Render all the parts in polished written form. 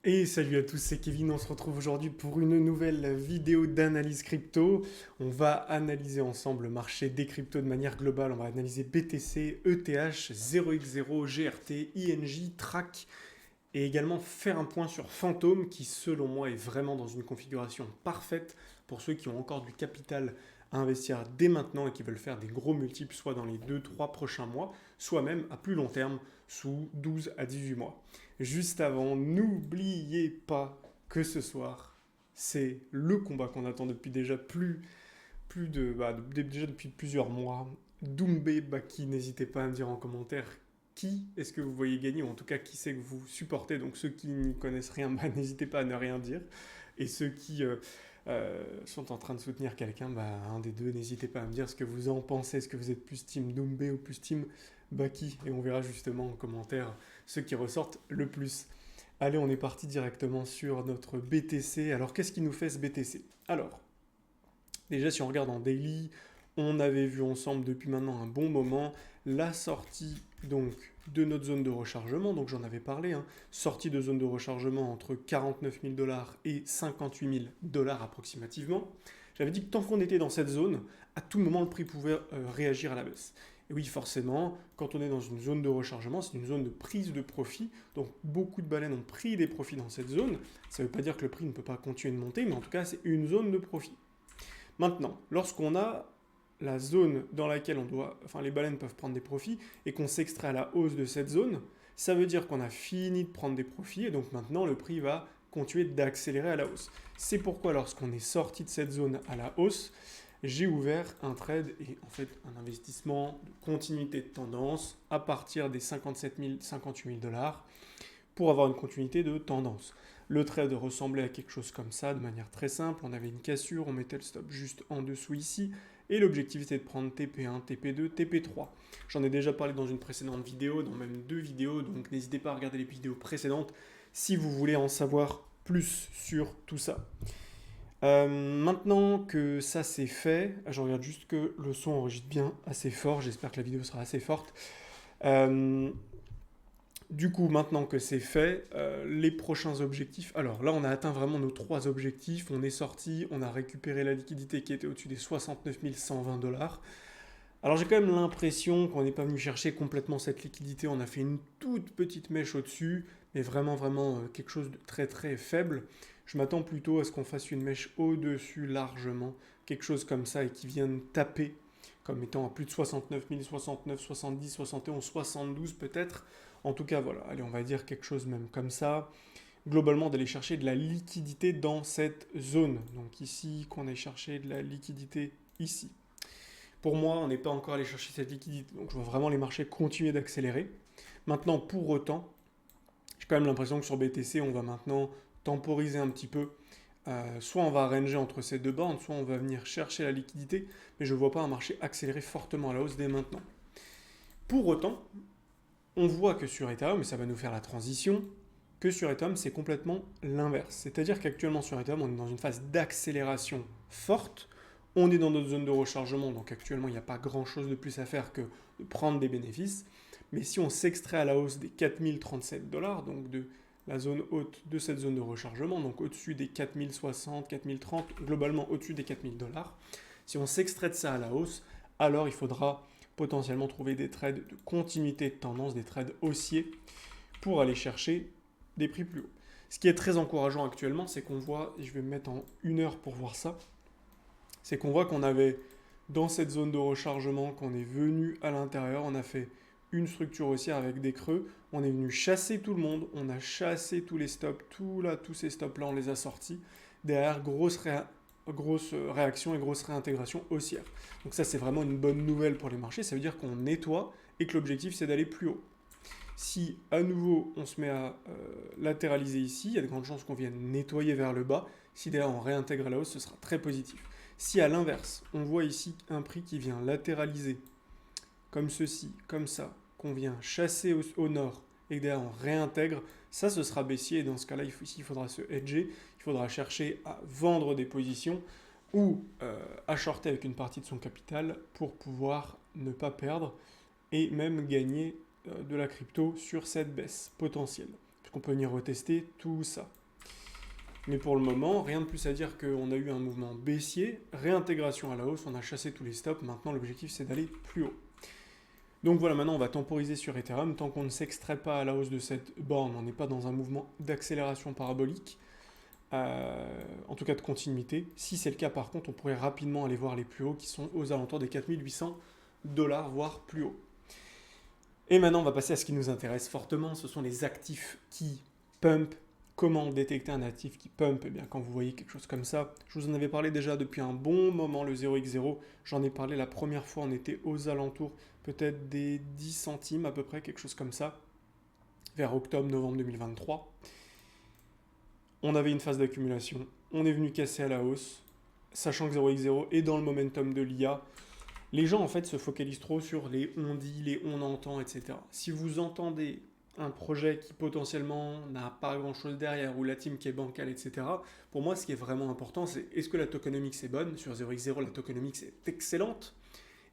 Et salut à tous, c'est Kevin, on se retrouve aujourd'hui pour une nouvelle vidéo d'analyse crypto. On va analyser ensemble le marché des cryptos de manière globale. On va analyser BTC, ETH, 0x0, GRT, INJ, TRAC et également faire un point sur Phantom qui selon moi est vraiment dans une configuration parfaite pour ceux qui ont encore du capital à investir dès maintenant et qui veulent faire des gros multiples soit dans les 2-3 prochains mois, soit même à plus long terme sous 12 à 18 mois. Juste avant, n'oubliez pas que ce soir, c'est le combat qu'on attend depuis déjà déjà depuis plusieurs mois. Doumbé Baki, n'hésitez pas à me dire en commentaire qui est-ce que vous voyez gagner, ou en tout cas qui c'est que vous supportez. Donc ceux qui n'y connaissent rien, bah, n'hésitez pas à ne rien dire. Et ceux qui sont en train de soutenir quelqu'un, bah, un des deux, n'hésitez pas à me dire ce que vous en pensez. Est-ce que vous êtes plus team Doumbé ou plus team Baki? Et on verra justement en commentaire ceux qui ressortent le plus. Allez, on est parti directement sur notre BTC. Alors qu'est-ce qui nous fait ce BTC? Alors, déjà si on regarde en daily, on avait vu ensemble depuis maintenant un bon moment la sortie donc de notre zone de rechargement, donc j'en avais parlé, hein, sortie de zone de rechargement entre 49 000 dollars et 58 000 dollars approximativement. J'avais dit que tant qu'on était dans cette zone, à tout moment le prix pouvait réagir à la baisse. Et oui, forcément, quand on est dans une zone de rechargement, c'est une zone de prise de profit. Donc beaucoup de baleines ont pris des profits dans cette zone. Ça ne veut pas dire que le prix ne peut pas continuer de monter, mais en tout cas, c'est une zone de profit. Maintenant, lorsqu'on a la zone dans laquelle les baleines peuvent prendre des profits et qu'on s'extrait à la hausse de cette zone, ça veut dire qu'on a fini de prendre des profits et donc maintenant le prix va continuer d'accélérer à la hausse. C'est pourquoi lorsqu'on est sorti de cette zone à la hausse, j'ai ouvert un trade et en fait un investissement de continuité de tendance à partir des 57 000, 58 000 dollars pour avoir une continuité de tendance. Le trade ressemblait à quelque chose comme ça, de manière très simple. On avait une cassure, on mettait le stop juste en dessous ici. Et l'objectif était de prendre TP1, TP2, TP3. J'en ai déjà parlé dans une précédente vidéo, dans même deux vidéos, donc n'hésitez pas à regarder les vidéos précédentes si vous voulez en savoir plus sur tout ça. Maintenant que ça c'est fait, je regarde juste que le son enregistre bien assez fort, j'espère que la vidéo sera assez forte. Euh, du coup, maintenant que c'est fait, les prochains objectifs. Alors là, on a atteint vraiment nos trois objectifs. On est sorti, on a récupéré la liquidité qui était au-dessus des 69 120 dollars. Alors j'ai quand même l'impression qu'on n'est pas venu chercher complètement cette liquidité. On a fait une toute petite mèche au-dessus, mais vraiment quelque chose de très très faible. Je m'attends plutôt à ce qu'on fasse une mèche au-dessus largement, quelque chose comme ça, et qui vienne taper comme étant à plus de 69 000, 69, 70, 71, 72 peut-être. En tout cas, voilà, allez, on va dire quelque chose même comme ça. Globalement, d'aller chercher de la liquidité dans cette zone. Donc ici, qu'on aille chercher de la liquidité ici. Pour moi, on n'est pas encore allé chercher cette liquidité. Donc je vois vraiment les marchés continuer d'accélérer. Maintenant, pour autant, j'ai quand même l'impression que sur BTC, on va maintenant temporiser un petit peu. Soit on va ranger entre ces deux bandes, soit on va venir chercher la liquidité, mais je ne vois pas un marché accélérer fortement à la hausse dès maintenant. Pour autant, on voit que sur Ethereum, et ça va nous faire la transition, que sur Ethereum, c'est complètement l'inverse. C'est-à-dire qu'actuellement sur Ethereum, on est dans une phase d'accélération forte. On est dans notre zone de rechargement, donc actuellement, il n'y a pas grand-chose de plus à faire que de prendre des bénéfices. Mais si on s'extrait à la hausse des 4037 dollars, donc de la zone haute de cette zone de rechargement, donc au-dessus des 4060, 4030, globalement au-dessus des 4000 dollars, si on s'extrait de ça à la hausse, alors il faudra potentiellement trouver des trades de continuité de tendance, des trades haussiers pour aller chercher des prix plus hauts. Ce qui est très encourageant actuellement, c'est qu'on voit, et je vais me mettre en une heure pour voir ça, c'est qu'on voit qu'on avait dans cette zone de rechargement, qu'on est venu à l'intérieur, on a fait une structure haussière avec des creux, on est venu chasser tout le monde, on a chassé tous les stops, tous ces stops-là, on les a sortis. Derrière, grosse réaction et grosse réintégration haussière. Donc ça, c'est vraiment une bonne nouvelle pour les marchés. Ça veut dire qu'on nettoie et que l'objectif, c'est d'aller plus haut. Si à nouveau, on se met à latéraliser ici, il y a de grandes chances qu'on vienne nettoyer vers le bas. Si derrière, on réintègre à la hausse, ce sera très positif. Si à l'inverse, on voit ici un prix qui vient latéraliser, comme ceci, comme ça, qu'on vient chasser au nord et que derrière on réintègre, ça ce sera baissier et dans ce cas-là, il faudra se hedger, il faudra chercher à vendre des positions ou à shorter avec une partie de son capital pour pouvoir ne pas perdre et même gagner de la crypto sur cette baisse potentielle. qu'on peut venir retester tout ça. Mais pour le moment, rien de plus à dire qu'on a eu un mouvement baissier, réintégration à la hausse, on a chassé tous les stops, maintenant l'objectif c'est d'aller plus haut. Donc voilà, maintenant on va temporiser sur Ethereum, tant qu'on ne s'extrait pas à la hausse de cette borne, on n'est pas dans un mouvement d'accélération parabolique, en tout cas de continuité. Si c'est le cas par contre, on pourrait rapidement aller voir les plus hauts qui sont aux alentours des 4800 $, voire plus haut. Et maintenant on va passer à ce qui nous intéresse fortement, ce sont les actifs qui pump. Comment détecter un actif qui pump? Eh bien, quand vous voyez quelque chose comme ça, je vous en avais parlé déjà depuis un bon moment, le 0x0. J'en ai parlé la première fois, on était aux alentours peut-être des 10 centimes à peu près, quelque chose comme ça, vers octobre-novembre 2023. On avait une phase d'accumulation, on est venu casser à la hausse, sachant que 0x0 est dans le momentum de l'IA. Les gens en fait se focalisent trop sur les on dit, les on entend, etc. Si vous entendez un projet qui potentiellement n'a pas grand chose derrière, ou la team qui est bancale, etc. Pour moi, ce qui est vraiment important, c'est est-ce que la tokenomics est bonne? Sur 0x0, la tokenomics est excellente.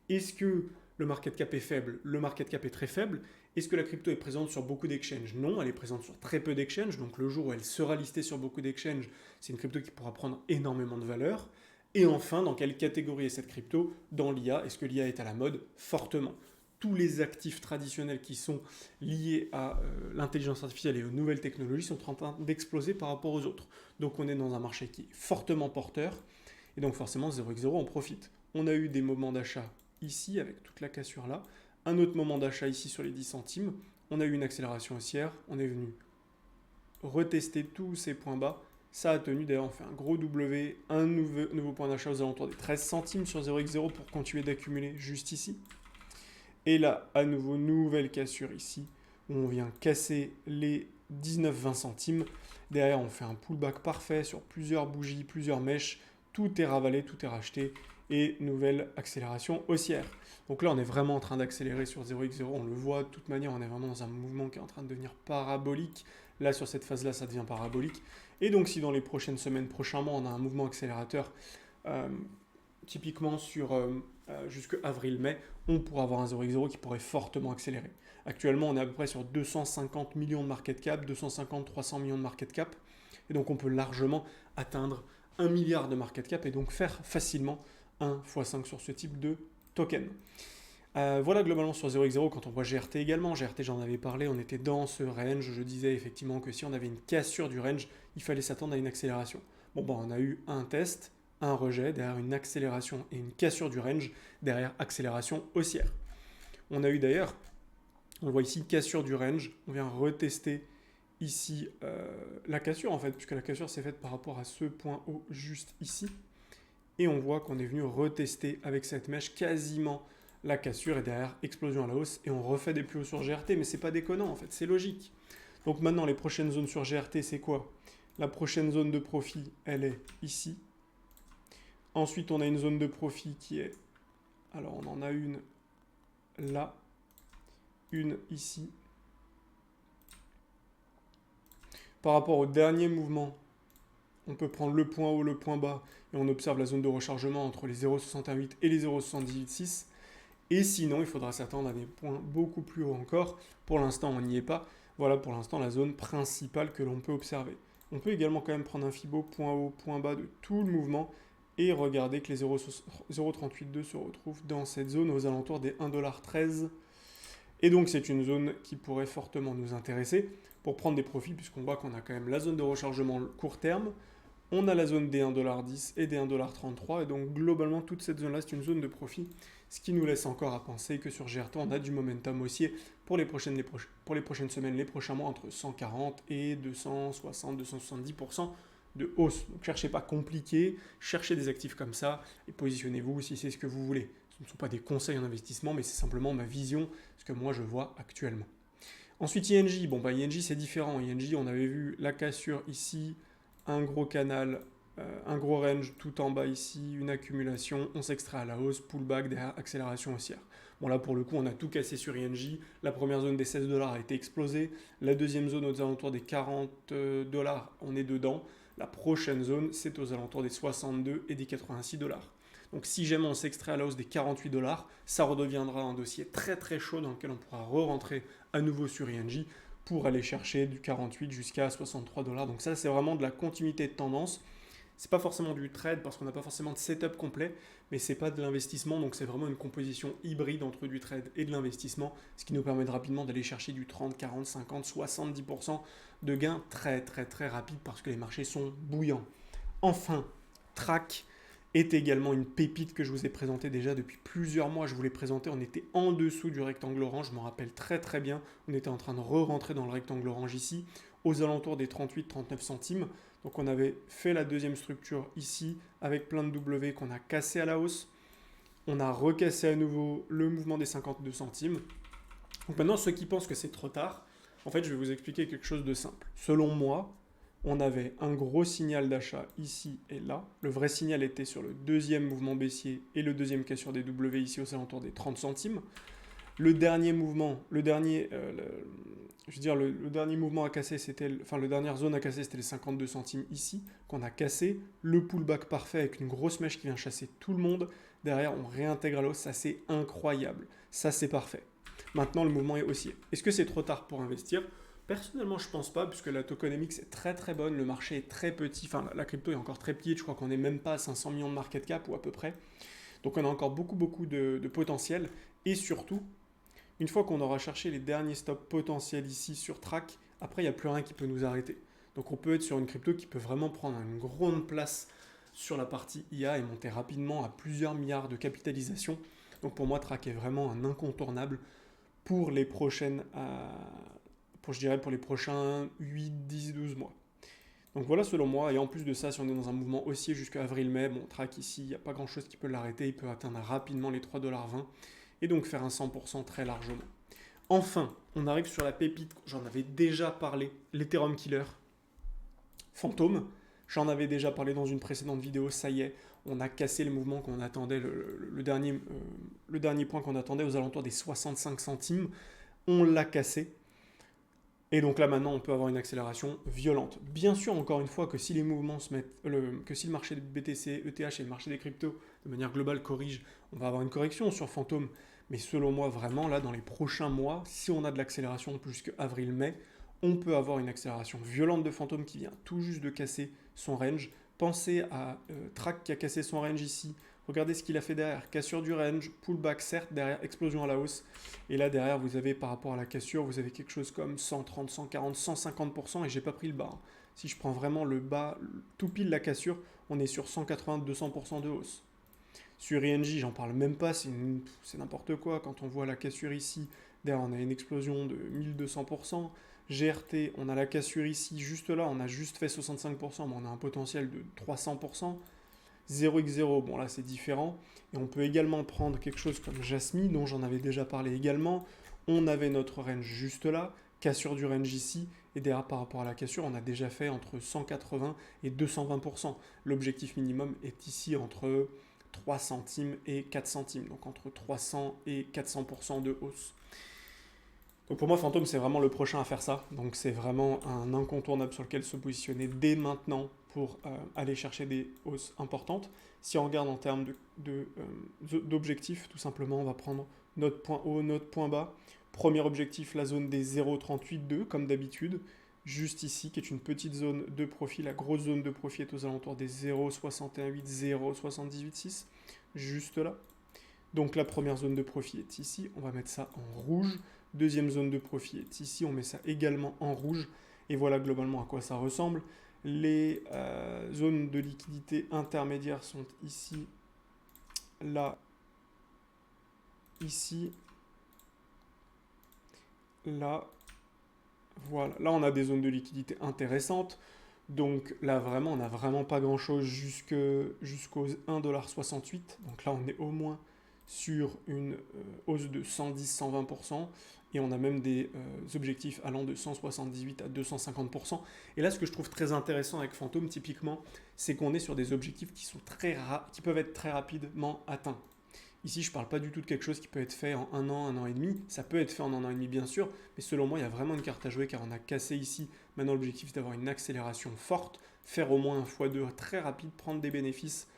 Est-ce que le market cap est faible? Le market cap est très faible. Est-ce que la crypto est présente sur beaucoup d'exchanges? Non, elle est présente sur très peu d'exchanges. Donc le jour où elle sera listée sur beaucoup d'exchanges, c'est une crypto qui pourra prendre énormément de valeur. Et enfin, dans quelle catégorie est cette crypto? Dans l'IA, est-ce que l'IA est à la mode? Fortement. Tous les actifs traditionnels qui sont liés à l'intelligence artificielle et aux nouvelles technologies sont en train d'exploser par rapport aux autres. Donc on est dans un marché qui est fortement porteur, et donc forcément 0x0 en profite. On a eu des moments d'achat ici, avec toute la cassure là, un autre moment d'achat ici sur les 10 centimes, on a eu une accélération haussière, on est venu retester tous ces points bas, ça a tenu, d'ailleurs on fait un gros W, un nouveau point d'achat aux alentours des 13 centimes sur 0x0 pour continuer d'accumuler juste ici. Et là, à nouveau, nouvelle cassure ici, où on vient casser les 19-20 centimes. Derrière, on fait un pullback parfait sur plusieurs bougies, plusieurs mèches. Tout est ravalé, tout est racheté. Et nouvelle accélération haussière. Donc là, on est vraiment en train d'accélérer sur 0x0. On le voit, de toute manière, on est vraiment dans un mouvement qui est en train de devenir parabolique. Là, sur cette phase-là, ça devient parabolique. Et donc, si dans les prochaines semaines, prochains mois, on a un mouvement accélérateur, typiquement sur jusqu'à avril-mai, on pourra avoir un 0x0 qui pourrait fortement accélérer. Actuellement, on est à peu près sur 250 millions de market cap, 250-300 millions de market cap, et donc on peut largement atteindre 1 milliard de market cap et donc faire facilement 1 x 5 sur ce type de token. Voilà globalement sur 0x0, quand on voit GRT également, GRT j'en avais parlé, on était dans ce range, je disais effectivement que si on avait une cassure du range, il fallait s'attendre à une accélération. Bon, on a eu un test, un rejet, derrière une accélération et une cassure du range, derrière accélération haussière. On a eu d'ailleurs, on voit ici, cassure du range, on vient retester ici la cassure en fait, puisque la cassure s'est faite par rapport à ce point haut juste ici, et on voit qu'on est venu retester avec cette mèche quasiment la cassure, et derrière explosion à la hausse, et on refait des plus hauts sur GRT, mais c'est pas déconnant en fait, c'est logique. Donc maintenant les prochaines zones sur GRT c'est quoi? La prochaine zone de profit, elle est ici. Ensuite, on a une zone de profit qui est... Alors, on en a une là, une ici. Par rapport au dernier mouvement, on peut prendre le point haut, le point bas, et on observe la zone de rechargement entre les 0,68 et les 0,786. Et sinon, il faudra s'attendre à des points beaucoup plus hauts encore. Pour l'instant, on n'y est pas. Voilà pour l'instant la zone principale que l'on peut observer. On peut également quand même prendre un Fibo point haut, point bas de tout le mouvement, et regardez que les 0,382 se retrouvent dans cette zone aux alentours des 1,13$. Et donc c'est une zone qui pourrait fortement nous intéresser pour prendre des profits, puisqu'on voit qu'on a quand même la zone de rechargement court terme, on a la zone des 1,10$ et des 1,33$, et donc globalement toute cette zone-là c'est une zone de profit, ce qui nous laisse encore à penser que sur GRT on a du momentum haussier pour les prochaines semaines, les prochains mois, entre 140 et 260-270% de hausse. Donc cherchez pas compliqué, cherchez des actifs comme ça et positionnez-vous si c'est ce que vous voulez. Ce ne sont pas des conseils en investissement, mais c'est simplement ma vision, ce que moi je vois actuellement. Ensuite INJ, INJ c'est différent. INJ, on avait vu la cassure ici, un gros canal, un gros range tout en bas ici, une accumulation, on s'extrait à la hausse, pullback, derrière accélération haussière. Bon là pour le coup on a tout cassé sur INJ, la première zone des 16$ a été explosée, la deuxième zone aux alentours des 40$, on est dedans. La prochaine zone, c'est aux alentours des 62 et des 86$. Donc si jamais on s'extrait à la hausse des 48$, ça redeviendra un dossier très très chaud dans lequel on pourra re-rentrer à nouveau sur INJ pour aller chercher du 48 jusqu'à 63 $. Donc ça, c'est vraiment de la continuité de tendance. C'est pas forcément du trade parce qu'on n'a pas forcément de setup complet, mais c'est pas de l'investissement, donc c'est vraiment une composition hybride entre du trade et de l'investissement, ce qui nous permet de rapidement d'aller chercher du 30, 40, 50, 70% de gains très très très rapides parce que les marchés sont bouillants. Enfin, Track est également une pépite que je vous ai présentée déjà depuis plusieurs mois. Je vous l'ai présenté, on était en dessous du rectangle orange, je m'en rappelle très très bien. On était en train de re-rentrer dans le rectangle orange ici, aux alentours des 38-39 centimes. Donc on avait fait la deuxième structure ici, avec plein de W qu'on a cassé à la hausse. On a recassé à nouveau le mouvement des 52 centimes. Donc maintenant, ceux qui pensent que c'est trop tard, en fait, je vais vous expliquer quelque chose de simple. Selon moi, on avait un gros signal d'achat ici et là. Le vrai signal était sur le deuxième mouvement baissier et le deuxième cassure des W ici aux alentours des 30 centimes. Le dernier mouvement, le dernier mouvement à casser, la dernière zone à casser, c'était les 52 centimes ici, qu'on a cassé. Le pullback parfait avec une grosse mèche qui vient chasser tout le monde. Derrière, on réintègre à l'os, ça c'est incroyable. Ça c'est parfait. Maintenant, le mouvement est haussier. Est-ce que c'est trop tard pour investir? Personnellement, je pense pas, puisque la tokenomics est très très bonne, le marché est très petit, enfin la crypto est encore très petite, je crois qu'on n'est même pas à 500 millions de market cap ou à peu près. Donc on a encore beaucoup de potentiel, et surtout, une fois qu'on aura cherché les derniers stops potentiels ici sur Track, après il n'y a plus rien qui peut nous arrêter. Donc on peut être sur une crypto qui peut vraiment prendre une grande place sur la partie IA et monter rapidement à plusieurs milliards de capitalisation. Donc pour moi, Track est vraiment un incontournable pour les prochaines, pour les prochains 8, 10, 12 mois. Donc voilà selon moi, et en plus de ça, si on est dans un mouvement haussier jusqu'à avril-mai, bon, Track ici, il n'y a pas grand chose qui peut l'arrêter, il peut atteindre rapidement les 3,20$ et donc faire un 100% très largement. Enfin, on arrive sur la pépite, j'en avais déjà parlé, l'Ethereum Killer, Fantôme. J'en avais déjà parlé dans une précédente vidéo, ça y est, on a cassé le mouvement qu'on attendait, le dernier point qu'on attendait aux alentours des 65 centimes. On l'a cassé. Et donc là maintenant, on peut avoir une accélération violente. Bien sûr, encore une fois, que si les mouvements se mettent, que si le marché de BTC, ETH et le marché des cryptos, de manière globale, corrige, on va avoir une correction sur Fantôme. Mais selon moi, vraiment, là, dans les prochains mois, si on a de l'accélération jusqu'à avril-mai, on peut avoir une accélération violente de Fantôme qui vient tout juste de casser son range. Pensez à Track qui a cassé son range ici. Regardez ce qu'il a fait derrière. Cassure du range, pullback certes, derrière explosion à la hausse. Et là derrière, vous avez par rapport à la cassure, vous avez quelque chose comme 130, 140, 150%. Et j'ai pas pris le bas. Si je prends vraiment le bas, tout pile la cassure, on est sur 180, 200% de hausse. Sur INJ, j'en parle même pas, c'est n'importe quoi. Quand on voit la cassure ici, derrière on a une explosion de 1200%. GRT, on a la cassure ici, juste là, on a juste fait 65%, mais on a un potentiel de 300%. 0x0, bon là c'est différent. Et on peut également prendre quelque chose comme Jasmine, dont j'en avais déjà parlé également. On avait notre range juste là, cassure du range ici, et derrière par rapport à la cassure, on a déjà fait entre 180 et 220%. L'objectif minimum est ici entre 3 centimes et 4 centimes, donc entre 300 et 400% de hausse. Donc pour moi, Fantôme, c'est vraiment le prochain à faire ça. Donc c'est vraiment un incontournable sur lequel se positionner dès maintenant pour aller chercher des hausses importantes. Si on regarde en termes d'objectifs, tout simplement, on va prendre notre point haut, notre point bas. Premier objectif, la zone des 0,38,2, comme d'habitude, juste ici, qui est une petite zone de profit. La grosse zone de profit est aux alentours des 0,61,8, 0,78,6, juste là. Donc la première zone de profit est ici, on va mettre ça en rouge. Deuxième zone de profit est ici, on met ça également en rouge. Et voilà globalement à quoi ça ressemble. Les zones de liquidité intermédiaires sont ici, là, ici, là. Voilà, là on a des zones de liquidité intéressantes. Donc là vraiment, on n'a vraiment pas grand chose jusqu'aux 1,68$. Donc là on est au moins sur une hausse de 110-120%, et on a même des objectifs allant de 178 à 250%. Et là, ce que je trouve très intéressant avec Fantôme, typiquement, c'est qu'on est sur des objectifs qui peuvent être très rapidement atteints. Ici, je ne parle pas du tout de quelque chose qui peut être fait en un an et demi. Ça peut être fait en un an et demi, bien sûr, mais selon moi, il y a vraiment une carte à jouer, car on a cassé ici. Maintenant, l'objectif, c'est d'avoir une accélération forte, faire au moins un x2 très rapide, prendre des bénéfices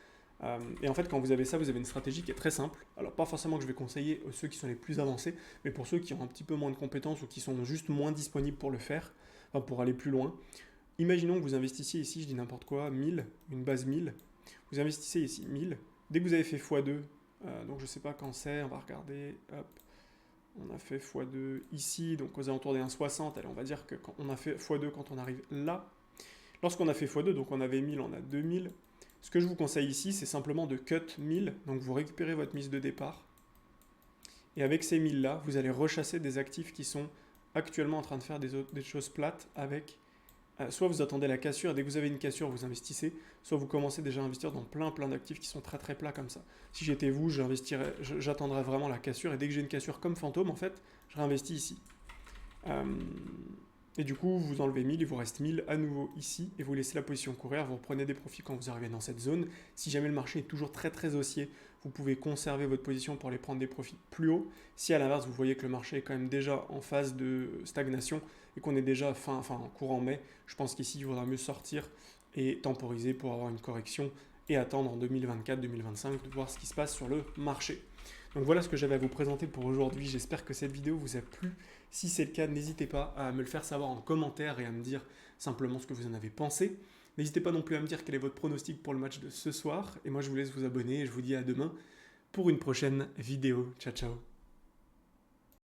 Et en fait, quand vous avez ça, vous avez une stratégie qui est très simple. Alors, pas forcément que je vais conseiller ceux qui sont les plus avancés, mais pour ceux qui ont un petit peu moins de compétences ou qui sont juste moins disponibles pour le faire, enfin, pour aller plus loin. Imaginons que vous investissiez ici, je dis n'importe quoi, 1000, une base 1000. Vous investissez ici 1000. Dès que vous avez fait x2, donc je ne sais pas quand c'est, on va regarder, hop, on a fait x2 ici, donc aux alentours des 1,60, allez, on va dire que quand on a fait x2 quand on arrive là. Lorsqu'on a fait x2, donc on avait 1000, on a 2000. Ce que je vous conseille ici, c'est simplement de cut 1000, donc vous récupérez votre mise de départ. Et avec ces 1000 là, vous allez rechasser des actifs qui sont actuellement en train de faire des choses plates avec... soit vous attendez la cassure, et dès que vous avez une cassure, vous investissez, soit vous commencez déjà à investir dans plein d'actifs qui sont très très plats comme ça. Si j'étais vous, j'attendrais vraiment la cassure, et dès que j'ai une cassure comme fantôme, en fait, je réinvestis ici. Et du coup, vous enlevez 1000, il vous reste 1000 à nouveau ici, et vous laissez la position courir, vous reprenez des profits quand vous arrivez dans cette zone. Si jamais le marché est toujours très très haussier, vous pouvez conserver votre position pour aller prendre des profits plus haut. Si à l'inverse, vous voyez que le marché est quand même déjà en phase de stagnation, et qu'on est déjà courant mai, je pense qu'ici, il vaudra mieux sortir et temporiser pour avoir une correction, et attendre en 2024-2025 de voir ce qui se passe sur le marché. Donc voilà ce que j'avais à vous présenter pour aujourd'hui. J'espère que cette vidéo vous a plu. Si c'est le cas, n'hésitez pas à me le faire savoir en commentaire et à me dire simplement ce que vous en avez pensé. N'hésitez pas non plus à me dire quel est votre pronostic pour le match de ce soir. Et moi, je vous laisse vous abonner et je vous dis à demain pour une prochaine vidéo. Ciao, ciao.